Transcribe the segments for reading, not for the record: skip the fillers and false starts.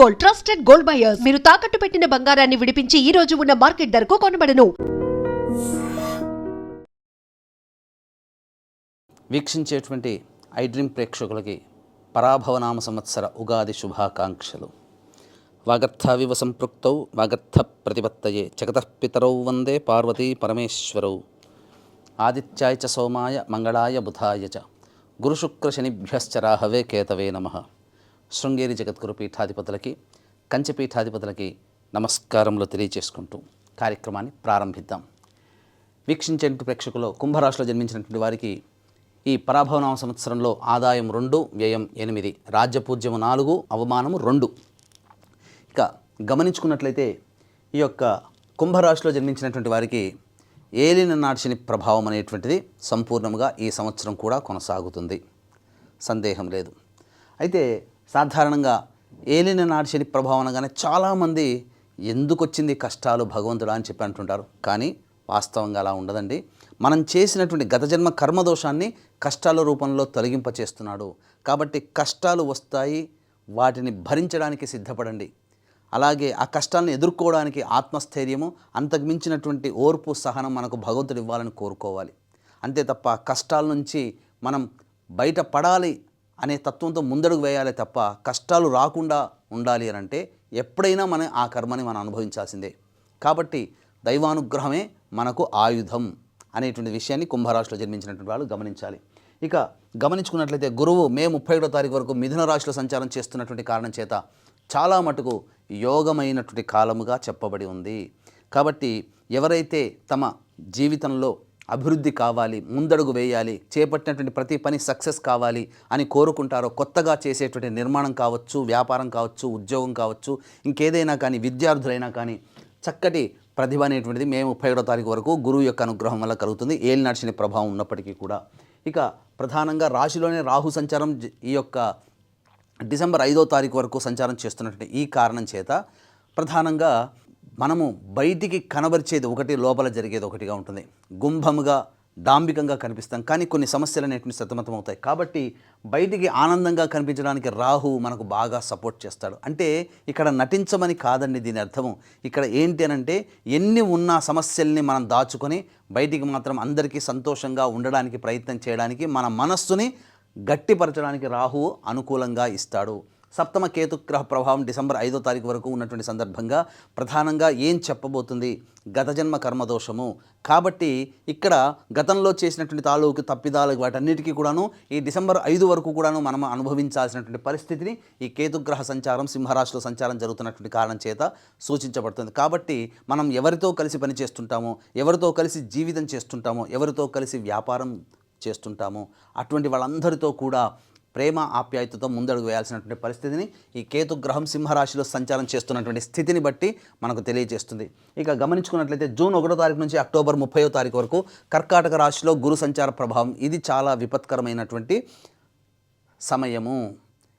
Gold, trusted gold buyers. మీరు తాకట్టు పెట్టిన బంగారాన్ని విడిపించి ఈ రోజు ఉన్న మార్కెట్ ధరకు కొనబడను. వీక్షించేటువంటి ఐ డ్రీమ్ ప్రేక్షకులకి పరాభవనామ సంవత్సర ఉగాది శుభాకాంక్షలు. వాగర్థావివ సంపృక్తౌ వాగర్థ ప్రతిపత్తయే జగతః పితరౌ వందే పార్వతీ పరమేశ్వరౌ. ఆదిత్యాయ చ సోమాయ మంగళాయ బుధాయ చ గురుశుక్రశనిభ్యశ్చ రాహవే కేతవే నమః. శృంగేరి జగద్గురు పీఠాధిపతులకి, కంచి పీఠాధిపతులకి నమస్కారములు తెలియచేసుకుంటూ కార్యక్రమాన్ని ప్రారంభిద్దాం. వీక్షించేటువంటి ప్రేక్షకులు కుంభరాశిలో జన్మించినటువంటి వారికి ఈ పరాభవనామ సంవత్సరంలో ఆదాయం 2, వ్యయం 8, రాజ్యపూజ్యము 4, అవమానము 2. ఇక గమనించుకున్నట్లయితే ఈ యొక్క కుంభరాశిలో జన్మించినటువంటి వారికి ఏలిన నాటి ప్రభావం అనేటువంటిది సంపూర్ణంగా ఈ సంవత్సరం కూడా కొనసాగుతుంది, సందేహం లేదు. అయితే సాధారణంగా ఏలిన నాటి ప్రభావం అనగానే చాలామంది ఎందుకు వచ్చింది కష్టాలు భగవంతుడా అని చెప్పి అంటుంటారు. కానీ వాస్తవంగా అలా ఉండదండి. మనం చేసినటువంటి గత జన్మ కర్మదోషాన్ని కష్టాల రూపంలో తొలగింపచేస్తున్నాడు. కాబట్టి కష్టాలు వస్తాయి, వాటిని భరించడానికి సిద్ధపడండి. అలాగే ఆ కష్టాలను ఎదుర్కోవడానికి ఆత్మస్థైర్యము, అంతకుమించినటువంటి ఓర్పు, సహనం మనకు భగవంతుడు ఇవ్వాలని కోరుకోవాలి. అంతే తప్ప కష్టాల నుంచి మనం బయటపడాలి అనే తత్వంతో ముందడుగు వేయాలి తప్ప కష్టాలు రాకుండా ఉండాలి అని అంటే ఎప్పుడైనా మనం ఆ కర్మని మనం అనుభవించాల్సిందే. కాబట్టి దైవానుగ్రహమే మనకు ఆయుధం అనేటువంటి విషయాన్ని కుంభరాశిలో జన్మించినటువంటి వాళ్ళు గమనించాలి. ఇక గమనించుకున్నట్లయితే గురువు మే 31వ తారీఖు వరకు మిథున రాశిలో సంచారం చేస్తున్నటువంటి కారణం చేత చాలా మటుకు యోగమైనటువంటి కాలముగా చెప్పబడి ఉంది. కాబట్టి ఎవరైతే తమ జీవితంలో అభివృద్ధి కావాలి, ముందడుగు వేయాలి, చేపట్టినటువంటి ప్రతి పని సక్సెస్ కావాలి అని కోరుకుంటారో, కొత్తగా చేసేటువంటి నిర్మాణం కావచ్చు, వ్యాపారం కావచ్చు, ఉద్యోగం కావచ్చు, ఇంకేదైనా కానీ, విద్యార్థులైనా కానీ చక్కటి ప్రతిభ అనేటువంటిది మే 31వ తారీఖు వరకు గురువు యొక్క అనుగ్రహం వల్ల కలుగుతుంది, ఏలినాటి శని ప్రభావం ఉన్నప్పటికీ కూడా. ఇక ప్రధానంగా రాశిలోనే రాహు సంచారం ఈ యొక్క డిసెంబర్ 5వ తారీఖు వరకు సంచారం చేస్తున్నటువంటి ఈ కారణం చేత ప్రధానంగా మనము బయటికి కనబరిచేది ఒకటి, లోపల జరిగేది ఒకటిగా ఉంటుంది. గుంభముగా డాంబికంగా కనిపిస్తాం, కానీ కొన్ని సమస్యలు అనేటువంటి సతమతం అవుతాయి. కాబట్టి బయటికి ఆనందంగా కనిపించడానికి రాహు మనకు బాగా సపోర్ట్ చేస్తాడు. అంటే ఇక్కడ నటించమని కాదండి దీని అర్థము. ఇక్కడ ఏంటి అనంటే ఎన్ని ఉన్న సమస్యల్ని మనం దాచుకొని బయటికి మాత్రం అందరికీ సంతోషంగా ఉండడానికి ప్రయత్నం చేయడానికి, మన మనస్సుని గట్టిపరచడానికి రాహువు అనుకూలంగా ఇస్తాడు. సప్తమ కేతుగ్రహ ప్రభావం డిసెంబర్ 5వ తారీఖు వరకు ఉన్నటువంటి సందర్భంగా ప్రధానంగా ఏం చెప్పబోతుంది? గత జన్మ కర్మదోషము. కాబట్టి ఇక్కడ గతంలో చేసినటువంటి తాలూకు తప్పిదాలు వాటన్నిటికీ కూడాను ఈ డిసెంబర్ 5 వరకు కూడాను మనం అనుభవించాల్సినటువంటి పరిస్థితిని ఈ కేతుగ్రహ సంచారం సింహరాశిలో సంచారం జరుగుతున్నటువంటి కారణం చేత సూచించబడుతుంది. కాబట్టి మనం ఎవరితో కలిసి పని చేస్తుంటామో, ఎవరితో కలిసి జీవితం చేస్తుంటామో, ఎవరితో కలిసి వ్యాపారం చేస్తుంటామో అటువంటి వాళ్ళందరితో కూడా ప్రేమ ఆప్యాయతతో ముందడుగు వేయాల్సినటువంటి పరిస్థితిని ఈ కేతుగ్రహం సింహరాశిలో సంచారం చేస్తున్నటువంటి స్థితిని బట్టి మనకు తెలియజేస్తుంది. ఇక గమనించుకున్నట్లయితే జూన్ 1వ తారీఖు నుంచి అక్టోబర్ 30వ తారీఖు వరకు కర్కాటక రాశిలో గురు సంచార ప్రభావం, ఇది చాలా విపత్కరమైనటువంటి సమయము.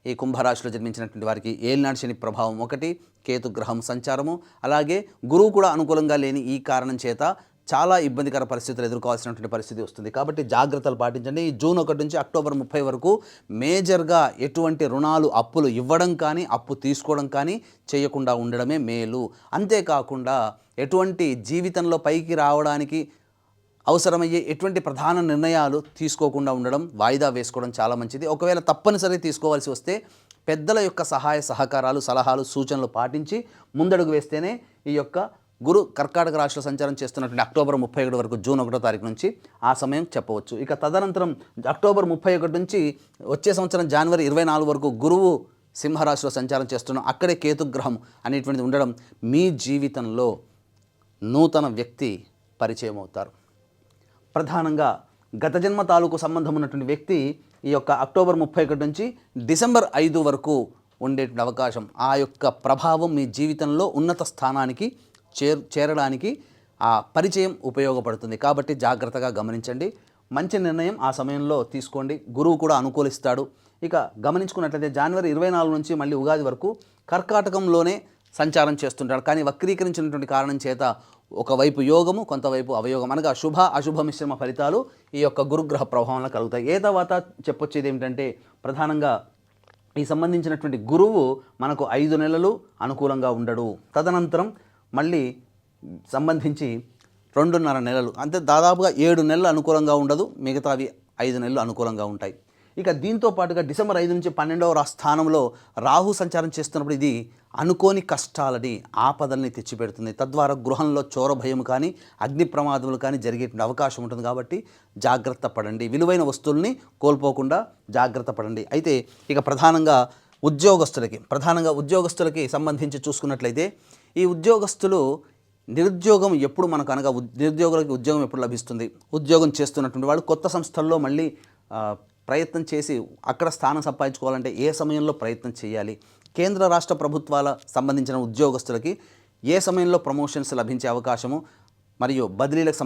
ఈ కుంభరాశిలో జన్మించినటువంటి వారికి ఏలినాటి శని ప్రభావం ఒకటి, కేతుగ్రహం సంచారము, అలాగే గురువు కూడా అనుకూలంగా లేని ఈ కారణం చేత చాలా ఇబ్బందికర పరిస్థితులు ఎదుర్కోవాల్సినటువంటి పరిస్థితి వస్తుంది. కాబట్టి జాగ్రత్తలు పాటించండి. ఈ జూన్ 1 నుంచి అక్టోబర్ 30 వరకు మేజర్గా ఎటువంటి రుణాలు, అప్పులు ఇవ్వడం కానీ, అప్పు తీసుకోవడం కానీ చేయకుండా ఉండడమే మేలు. అంతేకాకుండా ఎటువంటి జీవితంలో పైకి రావడానికి అవసరమయ్యే ఎటువంటి ప్రధాన నిర్ణయాలు తీసుకోకుండా ఉండడం, వాయిదా వేసుకోవడం చాలా మంచిది. ఒకవేళ తప్పనిసరి తీసుకోవాల్సి వస్తే పెద్దల యొక్క సహాయ సహకారాలు, సలహాలు, సూచనలు పాటించి ముందడుగు వేస్తేనే ఈ యొక్క గురు కర్కాటక రాశిలో సంచారం చేస్తున్నటువంటి అక్టోబర్ 31 వరకు జూన్ 1వ తారీఖు నుంచి ఆ సమయం చెప్పవచ్చు. ఇక తదనంతరం అక్టోబర్ 31 నుంచి వచ్చే సంవత్సరం జనవరి 24 వరకు గురువు సింహరాశిలో సంచారం చేస్తున్నాం. అక్కడే కేతుగ్రహం అనేటువంటిది ఉండడం మీ జీవితంలో నూతన వ్యక్తి పరిచయం అవుతారు. ప్రధానంగా గత జన్మ తాలూకు సంబంధం ఉన్నటువంటి వ్యక్తి ఈ యొక్క అక్టోబర్ 31 నుంచి డిసెంబర్ 5 వరకు ఉండేటువంటి అవకాశం, ఆ యొక్క ప్రభావం మీ జీవితంలో ఉన్నత స్థానానికి చేరడానికి ఆ పరిచయం ఉపయోగపడుతుంది. కాబట్టి జాగ్రత్తగా గమనించండి, మంచి నిర్ణయం ఆ సమయంలో తీసుకోండి. గురువు కూడా అనుకూలిస్తాడు. ఇక గమనించుకున్నట్లయితే జనవరి 24 నుంచి మళ్ళీ ఉగాది వరకు కర్కాటకంలోనే సంచారం చేస్తుంటాడు. కానీ వక్రీకరించినటువంటి కారణం చేత ఒకవైపు యోగము, కొంతవైపు అవయోగం, అనగా శుభ అశుభ మిశ్రమ ఫలితాలు ఈ యొక్క గురుగ్రహ ప్రభావంలో కలుగుతాయి. ఏ తర్వాత చెప్పొచ్చేది ఏమిటంటే ప్రధానంగా ఈ సంబంధించినటువంటి గురువు మనకు 5 నెలలు అనుకూలంగా ఉండడు. తదనంతరం మళ్ళీ సంబంధించి 2.5 నెలలు, అంటే దాదాపుగా 7 నెలలు అనుకూలంగా ఉండదు, మిగతావి 5 నెలలు అనుకూలంగా ఉంటాయి. ఇక దీంతో పాటుగా డిసెంబర్ 5 నుంచి 12వ స్థానంలో రాహు సంచారం చేస్తున్నప్పుడు ఇది అనుకోని కష్టాలని, ఆపదల్ని తెచ్చిపెడుతుంది. తద్వారా గృహంలో చోర భయం కానీ, అగ్ని ప్రమాదములు కానీ జరిగేటువంటి అవకాశం ఉంటుంది. కాబట్టి జాగ్రత్త పడండి, విలువైన వస్తువుల్ని కోల్పోకుండా జాగ్రత్త పడండి. అయితే ఇక ప్రధానంగా ఉద్యోగస్తులకి సంబంధించి చూసుకున్నట్లయితే ఈ ఉద్యోగస్తులు నిరుద్యోగం ఎప్పుడు మనకు అనగా నిరుద్యోగులకి ఉద్యోగం ఎప్పుడు లభిస్తుంది? ఉద్యోగం చేస్తున్నటువంటి వాళ్ళు కొత్త సంస్థల్లో మళ్ళీ ప్రయత్నం చేసి అక్కడ స్థానం సంపాదించుకోవాలంటే ఏ సమయంలో ప్రయత్నం చేయాలి? కేంద్ర రాష్ట్ర ప్రభుత్వాల సంబంధించిన ఉద్యోగస్తులకి ఏ సమయంలో ప్రమోషన్స్ లభించే అవకాశము, మరియు బదిలీలకు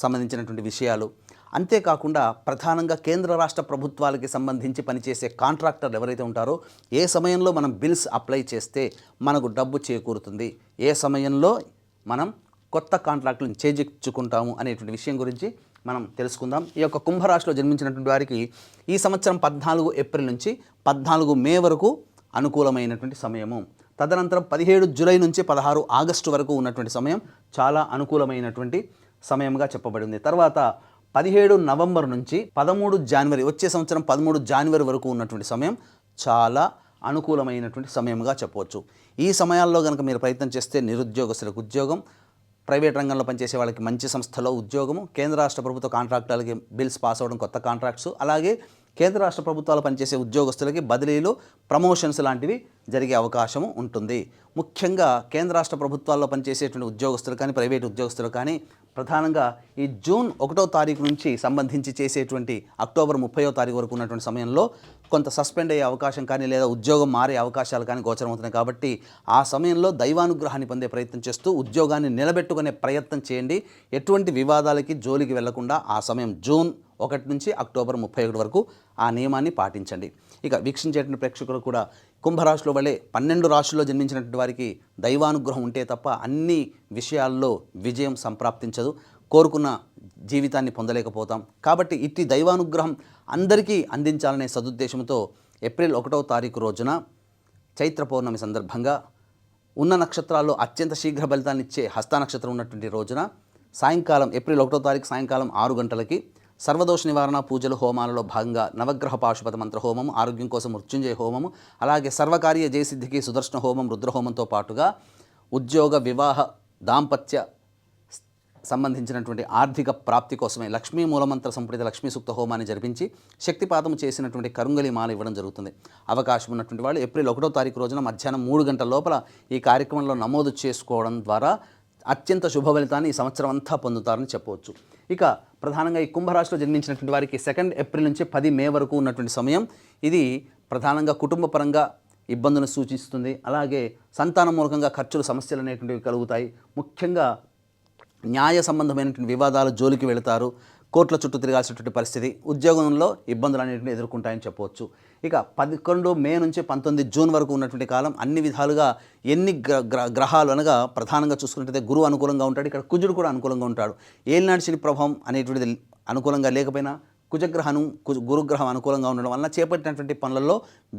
సంబంధించినటువంటి విషయాలు, అంతేకాకుండా ప్రధానంగా కేంద్ర రాష్ట్ర ప్రభుత్వాలకి సంబంధించి పనిచేసే కాంట్రాక్టర్లు ఎవరైతే ఉంటారో ఏ సమయంలో మనం బిల్స్ అప్లై చేస్తే మనకు డబ్బు చేకూరుతుంది, ఏ సమయంలో మనం కొత్త కాంట్రాక్టులను చేజిక్చుకుంటాము అనేటువంటి విషయం గురించి మనం తెలుసుకుందాం. ఈ యొక్క కుంభరాశిలో జన్మించినటువంటి వారికి ఈ సంవత్సరం 14 ఏప్రిల్ నుంచి 14 మే వరకు అనుకూలమైనటువంటి సమయము. తదనంతరం 17 జూలై నుంచి 16 ఆగస్టు వరకు ఉన్నటువంటి సమయం చాలా అనుకూలమైనటువంటి సమయంగా చెప్పబడింది. తర్వాత 17 నవంబర్ నుంచి 13 జనవరి, వచ్చే సంవత్సరం 13 జనవరి వరకు ఉన్నటువంటి సమయం చాలా అనుకూలమైనటువంటి సమయంగా చెప్పవచ్చు. ఈ సమయాల్లో కనుక మీరు ప్రయత్నం చేస్తే నిరుద్యోగస్తులకు ఉద్యోగం, ప్రైవేట్ రంగంలో పనిచేసే వాళ్ళకి మంచి సంస్థలో ఉద్యోగము, కేంద్ర రాష్ట్ర ప్రభుత్వ కాంట్రాక్టులకి బిల్స్ పాస్ అవ్వడం, కొత్త కాంట్రాక్ట్స్, అలాగే కేంద్ర రాష్ట్ర ప్రభుత్వాలు పనిచేసే ఉద్యోగస్తులకి బదిలీలు, ప్రమోషన్స్ లాంటివి జరిగే అవకాశం ఉంటుంది. ముఖ్యంగా కేంద్ర రాష్ట్ర ప్రభుత్వాల్లో పనిచేసేటువంటి ఉద్యోగస్తులు కానీ, ప్రైవేట్ ఉద్యోగస్తులు కానీ ప్రధానంగా ఈ జూన్ 1వ తారీఖు నుంచి సంబంధించి చేసేటువంటి అక్టోబర్ 30వ తారీఖు వరకు ఉన్నటువంటి సమయంలో కొంత సస్పెండ్ అయ్యే అవకాశం కానీ, లేదా ఉద్యోగం మారే అవకాశాలు కానీ గోచరమవుతున్నాయి. కాబట్టి ఆ సమయంలో దైవానుగ్రహాన్ని పొందే ప్రయత్నం చేస్తూ ఉద్యోగాన్ని నిలబెట్టుకునే ప్రయత్నం చేయండి. ఎటువంటి వివాదాలకి జోలికి వెళ్లకుండా ఆ సమయం జూన్ 1 నుంచి అక్టోబర్ 31 వరకు ఆ నియమాన్ని పాటించండి. ఇక వీక్షించేటువంటి ప్రేక్షకులు కూడా కుంభరాశిలో వలె 12 రాశుల్లో జన్మించినటువంటి వారికి దైవానుగ్రహం ఉంటే తప్ప అన్ని విషయాల్లో విజయం సంప్రాప్తించదు, కోరుకున్న జీవితాన్ని పొందలేకపోతాం. కాబట్టి ఇట్టి దైవానుగ్రహం అందరికీ అందించాలనే సదుద్దేశంతో ఏప్రిల్ 1వ తారీఖు రోజున చైత్ర పౌర్ణమి సందర్భంగా ఉన్న నక్షత్రాల్లో అత్యంత శీఘ్ర ఫలితాన్ని ఇచ్చే హస్త నక్షత్రం ఉన్నటువంటి రోజున సాయంకాలం ఏప్రిల్ 1వ తారీఖు సాయంకాలం 6 గంటలకి సర్వదోష నివారణ పూజలు హోమాలలో భాగంగా నవగ్రహ పాశుపత మంత్ర హోమం, ఆరోగ్యం కోసం మృత్యుంజయ హోమము, అలాగే సర్వకార్య జయసిద్ధికి సుదర్శన హోమం, రుద్రహోమంతో పాటుగా ఉద్యోగ, వివాహ, దాంపత్య సంబంధించినటువంటి ఆర్థిక ప్రాప్తి కోసమే లక్ష్మీ మూలమంత్ర సంపుటిత లక్ష్మీ సూక్త హోమాన్ని జరిపించి శక్తిపాతం చేసినటువంటి కరుంగలి మాల ఇవ్వడం జరుగుతుంది. అవకాశం ఉన్నటువంటి వాళ్ళు ఏప్రిల్ 1వ తారీఖు రోజున మధ్యాహ్నం 3 గంటల లోపల ఈ కార్యక్రమంలో నమోదు చేసుకోవడం ద్వారా అత్యంత శుభ ఫలితాన్ని ఈ సంవత్సరం అంతా పొందుతారని చెప్పవచ్చు. ఇక ప్రధానంగా ఈ కుంభరాశిలో జన్మించినటువంటి వారికి 2 ఏప్రిల్ నుంచి 10 మే వరకు ఉన్నటువంటి సమయం ఇది ప్రధానంగా కుటుంబ పరంగా ఇబ్బందులను సూచిస్తుంది. అలాగే సంతానం మూలకంగా ఖర్చులు, సమస్యలు అనేటువంటివి కలుగుతాయి. ముఖ్యంగా న్యాయ సంబంధమైనటువంటి వివాదాలు జోలికి వెళతారు, కోర్టుల చుట్టూ తిరగాల్సినటువంటి పరిస్థితి, ఉద్యోగంలో ఇబ్బందులు అనేటివి ఎదుర్కొంటాయని చెప్పవచ్చు. ఇక 11 మే నుంచి 19 జూన్ వరకు ఉన్నటువంటి కాలం అన్ని విధాలుగా ఎన్ని గ్రహాలు అనగా ప్రధానంగా చూసుకున్నట్లయితే గురువు అనుకూలంగా ఉంటాడు, ఇక్కడ కుజుడు కూడా అనుకూలంగా ఉంటాడు. ఏలినాటి శని ప్రభావం అనేటువంటిది అనుకూలంగా లేకపోయినా గురుగ్రహం అనుకూలంగా ఉండడం వలన చేపట్టినటువంటి పనులలో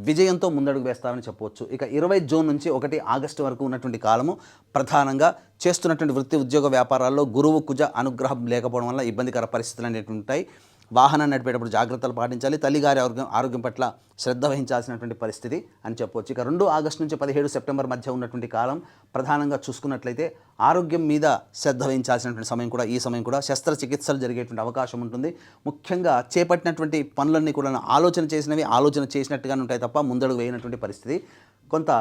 విజయంతో ముందడుగు వేస్తారని చెప్పవచ్చు. ఇక 20 జూన్ నుంచి 1 ఆగస్టు వరకు ఉన్నటువంటి కాలము ప్రధానంగా చేస్తున్నటువంటి వృత్తి, ఉద్యోగ, వ్యాపారాల్లో గురువు, కుజ అనుగ్రహం లేకపోవడం వల్ల ఇబ్బందికర పరిస్థితులు అనేవి ఉంటాయి. వాహనాన్ని నడిపేటప్పుడు జాగ్రత్తలు పాటించాలి, తల్లిగారి ఆరోగ్యం పట్ల శ్రద్ధ వహించాల్సినటువంటి పరిస్థితి అని చెప్పవచ్చు. ఇక 2 ఆగస్టు నుంచి 17 సెప్టెంబర్ మధ్య ఉన్నటువంటి కాలం ప్రధానంగా చూసుకున్నట్లయితే ఆరోగ్యం మీద శ్రద్ధ వహించాల్సినటువంటి సమయం కూడా, ఈ సమయం కూడా శస్త్రచికిత్సలు జరిగేటువంటి అవకాశం ఉంటుంది. ముఖ్యంగా చేపట్టినటువంటి పనులన్నీ కూడా ఆలోచన చేసినట్టుగానే ఉంటాయి తప్ప ముందడుగు వేయనటువంటి పరిస్థితి. కొంత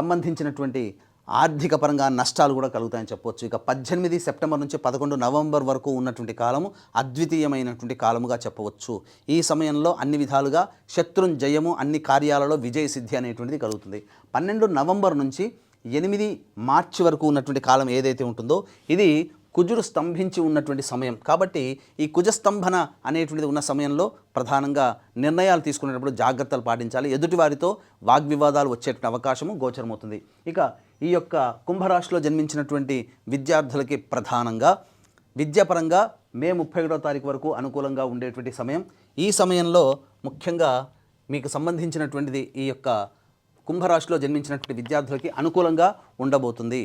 సంబంధించినటువంటి ఆర్థిక పరంగా నష్టాలు కూడా కలుగుతాయని చెప్పవచ్చు. ఇక 18 సెప్టెంబర్ నుంచి 11 నవంబర్ వరకు ఉన్నటువంటి కాలము అద్వితీయమైనటువంటి కాలముగా చెప్పవచ్చు. ఈ సమయంలో అన్ని విధాలుగా శత్రుంజయము, అన్ని కార్యాలలో విజయ సిద్ధి అనేటువంటిది కలుగుతుంది. 12 నవంబర్ నుంచి 8 మార్చి వరకు ఉన్నటువంటి కాలం ఏదైతే ఉంటుందో ఇది కుజుడు స్తంభించి ఉన్నటువంటి సమయం. కాబట్టి ఈ కుజస్తంభన అనేటువంటిది ఉన్న సమయంలో ప్రధానంగా నిర్ణయాలు తీసుకునేటప్పుడు జాగ్రత్తలు పాటించాలి. ఎదుటివారితో వాగ్వివాదాలు వచ్చేటువంటి అవకాశము గోచరమవుతుంది. ఇక ఈ యొక్క కుంభరాశిలో జన్మించినటువంటి విద్యార్థులకి ప్రధానంగా విద్యాపరంగా మే 31వ తారీఖు వరకు అనుకూలంగా ఉండేటువంటి సమయం. ఈ సమయంలో ముఖ్యంగా మీకు సంబంధించినటువంటిది ఈ యొక్క కుంభరాశిలో జన్మించినటువంటి విద్యార్థులకి అనుకూలంగా ఉండబోతుంది.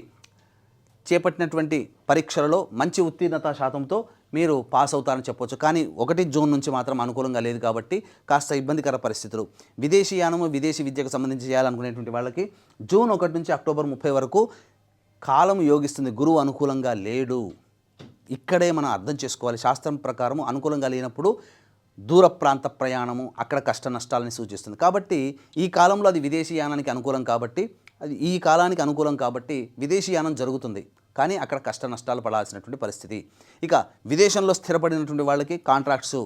చేపట్టినటువంటి పరీక్షలలో మంచి ఉత్తీర్ణత శాతంతో మీరు పాస్ అవుతారని చెప్పొచ్చు. కానీ 1 జూన్ నుంచి మాత్రం అనుకూలంగా లేదు కాబట్టి కాస్త ఇబ్బందికర పరిస్థితులు. విదేశీయానము విదేశీ విద్యకు సంబంధించి చేయాలనుకునేటువంటి వాళ్ళకి జూన్ 1 నుంచి అక్టోబర్ 30 వరకు కాలం యోగిస్తుంది. గురువు అనుకూలంగా లేడు. ఇక్కడే మనం అర్థం చేసుకోవాలి. శాస్త్రం ప్రకారం అనుకూలంగా లేనప్పుడు దూర ప్రాంత ప్రయాణము అక్కడ కష్ట నష్టాలని సూచిస్తుంది. కాబట్టి ఈ కాలంలో అది విదేశీయానానికి అనుకూలం కాబట్టి అది ఈ కాలానికి అనుకూలం కాబట్టి విదేశీయానం జరుగుతుంది. కానీ అక్కడ కష్ట నష్టాలు పడాల్సినటువంటి పరిస్థితి. ఇక విదేశంలో స్థిరపడినటువంటి వాళ్ళకి కాంట్రాక్ట్స్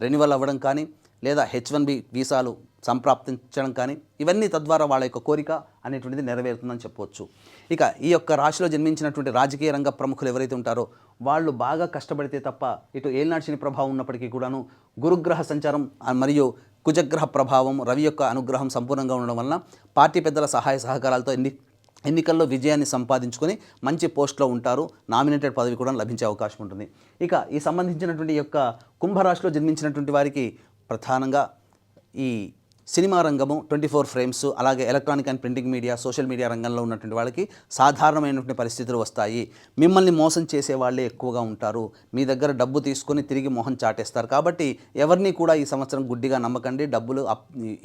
రెన్యువల్ అవ్వడం కానీ లేదా H1B వీసాలు సంప్రాప్తించడం కానీ ఇవన్నీ తద్వారా వాళ్ళ యొక్క కోరిక అనేటువంటిది నెరవేరుతుందని చెప్పవచ్చు. ఇక ఈ యొక్క రాశిలో జన్మించినటువంటి రాజకీయ రంగ ప్రముఖులు ఎవరైతే ఉంటారో వాళ్ళు బాగా కష్టపడితే తప్ప ఇటు ఏలినాటి శని ప్రభావం ఉన్నప్పటికీ కూడాను గురుగ్రహ సంచారం మరియు కుజగ్రహ ప్రభావం రవి యొక్క అనుగ్రహం సంపూర్ణంగా ఉండడం వలన పార్టీ పెద్దల సహాయ సహకారాలతో ఎన్నికల్లో విజయాన్ని సంపాదించుకొని మంచి పోస్ట్లో ఉంటారు. నామినేటెడ్ పదవి కూడా లభించే అవకాశం ఉంటుంది. ఇక ఈ సంబంధించినటువంటి యొక్క కుంభరాశిలో జన్మించినటువంటి వారికి ప్రధానంగా ఈ సినిమా రంగము 24 ఫ్రేమ్స్ అలాగే electronic and printing media social media రంగంలో ఉన్నటువంటి వాళ్ళకి సాధారణమైనటువంటి పరిస్థితులు వస్తాయి. మిమ్మల్ని మోసం చేసే వాళ్ళే ఎక్కువగా ఉంటారు. మీ దగ్గర డబ్బు తీసుకొని తిరిగి మొహం చాటేస్తారు. కాబట్టి ఎవరిని కూడా ఈ సంవత్సరం గుడ్డిగా నమ్మకండి, డబ్బులు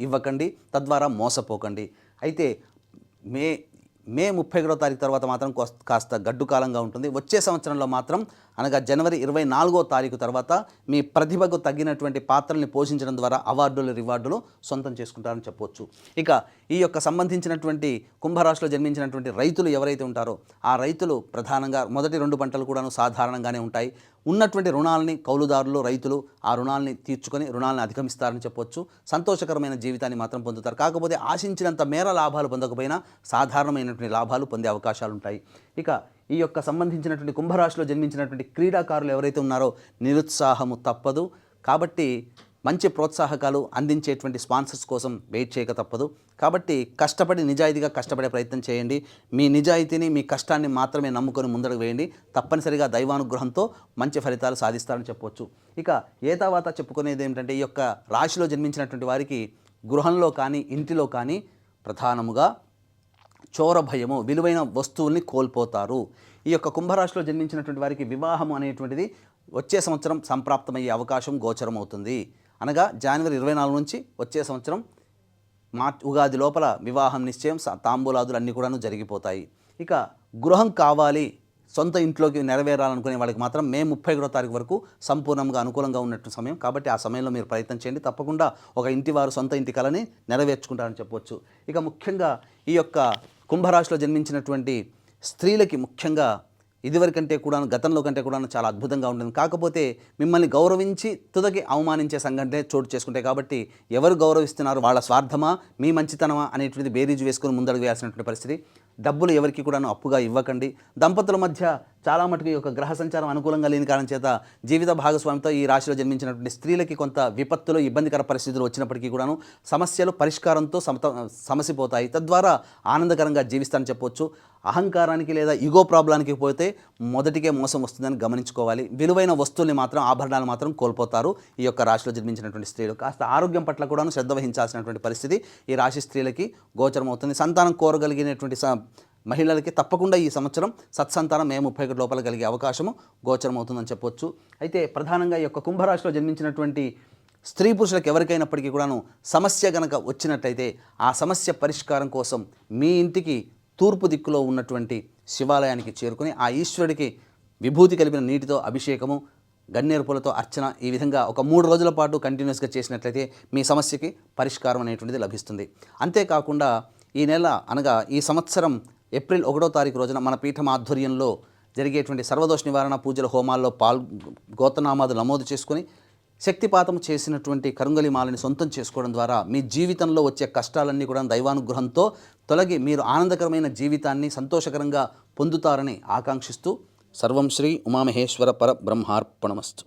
ఇవ్వకండి, తద్వారా మోసపోకండి. అయితే మే 31వ తారీఖు తర్వాత మాత్రం కాస్త గడ్డు కాలంగా ఉంటుంది. వచ్చే సంవత్సరంలో మాత్రం అనగా జనవరి 24వ తారీఖు తర్వాత మీ ప్రతిభకు తగ్గినటువంటి పాత్రల్ని పోషించడం ద్వారా అవార్డులు రివార్డులు సొంతం చేసుకుంటారని చెప్పవచ్చు. ఇక ఈ యొక్క సంబంధించినటువంటి కుంభరాశిలో జన్మించినటువంటి రైతులు ఎవరైతే ఉంటారో ఆ రైతులు ప్రధానంగా మొదటి 2 పంటలు కూడాను సాధారణంగానే ఉంటాయి. ఉన్నటువంటి రుణాలని కౌలుదారులు రైతులు ఆ రుణాలని తీర్చుకొని రుణాలను అధిగమిస్తారని చెప్పొచ్చు. సంతోషకరమైన జీవితాన్ని మాత్రం పొందుతారు. కాకపోతే ఆశించినంత మేర లాభాలు పొందకపోయినా సాధారణమైనటువంటి లాభాలు పొందే అవకాశాలు ఉంటాయి. ఇక ఈ యొక్క సంబంధించినటువంటి కుంభరాశిలో జన్మించినటువంటి క్రీడాకారులు ఎవరైతే ఉన్నారో నిరుత్సాహము తప్పదు. కాబట్టి మంచి ప్రోత్సాహకాలు అందించేటువంటి స్పాన్సర్స్ కోసం వెయిట్ చేయక తప్పదు. కాబట్టి కష్టపడి నిజాయితీగా కష్టపడే ప్రయత్నం చేయండి. మీ నిజాయితీని మీ కష్టాన్ని మాత్రమే నమ్ముకొని ముందడుగు వేయండి. తప్పనిసరిగా దైవానుగ్రహంతో మంచి ఫలితాలు సాధిస్తారని చెప్పవచ్చు. ఇక ఏతావాత చెప్పుకునేది ఏమిటంటే ఈ యొక్క రాశిలో జన్మించినటువంటి వారికి గృహంలో కానీ ఇంటిలో కానీ ప్రధానముగా చోర భయము విలువైన వస్తువుల్ని కోల్పోతారు. ఈ యొక్క కుంభరాశిలో జన్మించినటువంటి వారికి వివాహం అనేటువంటిది వచ్చే సంవత్సరం సంప్రాప్తమయ్యే అవకాశం గోచరం అవుతుంది. అనగా జనవరి 24 నుంచి వచ్చే సంవత్సరం ఉగాది లోపల వివాహం నిశ్చయం తాంబూలాదులు అన్నీ కూడాను జరిగిపోతాయి. ఇక గృహం కావాలి సొంత ఇంట్లోకి నెరవేరాలనుకునే వాళ్ళకి మాత్రం మే 31వ తారీఖు వరకు సంపూర్ణంగా అనుకూలంగా ఉన్నట్టు సమయం. కాబట్టి ఆ సమయంలో మీరు ప్రయత్నం చేయండి. తప్పకుండా ఒక ఇంటి వారు సొంత ఇంటి కలని నెరవేర్చుకుంటారని చెప్పవచ్చు. ఇక ముఖ్యంగా ఈ యొక్క కుంభరాశిలో జన్మించినటువంటి స్త్రీలకి ముఖ్యంగా ఇదివరకంటే కూడా గతంలో కంటే కూడా చాలా అద్భుతంగా ఉంటుంది. కాకపోతే మిమ్మల్ని గౌరవించి తుదకి అవమానించే సంఘటనే చోటు చేసుకుంటాయి. కాబట్టి ఎవరు గౌరవిస్తున్నారు, వాళ్ళ స్వార్థమా మీ మంచితనమా అనేటువంటిది బేరీజు వేసుకొని ముందడుగు వేయాల్సినటువంటి పరిస్థితి. డబ్బులు ఎవరికి కూడా అప్పుగా ఇవ్వకండి. దంపతుల మధ్య చాలా మటుకు ఈ యొక్క గ్రహ సంచారం అనుకూలంగా లేని కారణం చేత జీవిత భాగస్వామితో ఈ రాశిలో జన్మించినటువంటి స్త్రీలకి కొంత విపత్తులు ఇబ్బందికర పరిస్థితులు వచ్చినప్పటికీ కూడాను సమస్యలు పరిష్కారంతో సమసిపోతాయి. తద్వారా ఆనందకరంగా జీవిస్తారని చెప్పవచ్చు. అహంకారానికి లేదా ఈగో ప్రాబ్లానికి పోతే మొదటికే మోసం వస్తుందని గమనించుకోవాలి. విలువైన వస్తువుల్ని మాత్రం ఆభరణాలు మాత్రం కోల్పోతారు ఈ యొక్క రాశిలో జన్మించినటువంటి స్త్రీలు. కాస్త ఆరోగ్యం పట్ల కూడాను శ్రద్ధ వహించాల్సినటువంటి పరిస్థితి ఈ రాశి స్త్రీలకి గోచరం అవుతుంది. సంతానం కోరగలిగినటువంటి మహిళలకి తప్పకుండా ఈ సంవత్సరం సత్సంతానం మే 31 లోపల కలిగే అవకాశము గోచరం అవుతుందని చెప్పొచ్చు. అయితే ప్రధానంగా ఈ యొక్క కుంభరాశిలో జన్మించినటువంటి స్త్రీ పురుషులకు ఎవరికైనప్పటికీ కూడాను సమస్య గనక వచ్చినట్టయితే ఆ సమస్య పరిష్కారం కోసం మీ ఇంటికి తూర్పు దిక్కులో ఉన్నటువంటి శివాలయానికి చేరుకుని ఆ ఈశ్వరుడికి విభూతి కలిపిన నీటితో అభిషేకము గన్నేరు పూలతో అర్చన ఈ విధంగా ఒక 3 రోజుల పాటు కంటిన్యూస్గా చేసినట్లయితే మీ సమస్యకి పరిష్కారం అనేటువంటిది లభిస్తుంది. అంతేకాకుండా ఈ నెల అనగా ఈ సంవత్సరం ఏప్రిల్ 1వ తారీఖు రోజున మన పీఠం ఆధ్వర్యంలో జరిగేటువంటి సర్వదోష నివారణ పూజల హోమాల్లో గోత్రనామాలు నమోదు చేసుకొని శక్తిపాతం చేసినటువంటి కరుంగలి మాలని సొంతం చేసుకోవడం ద్వారా మీ జీవితంలో వచ్చే కష్టాలన్నీ కూడా దైవానుగ్రహంతో తొలగి మీరు ఆనందకరమైన జీవితాన్ని సంతోషకరంగా పొందుతారని ఆకాంక్షిస్తూ సర్వం శ్రీ ఉమామహేశ్వర పరబ్రహ్మార్పణమస్తు.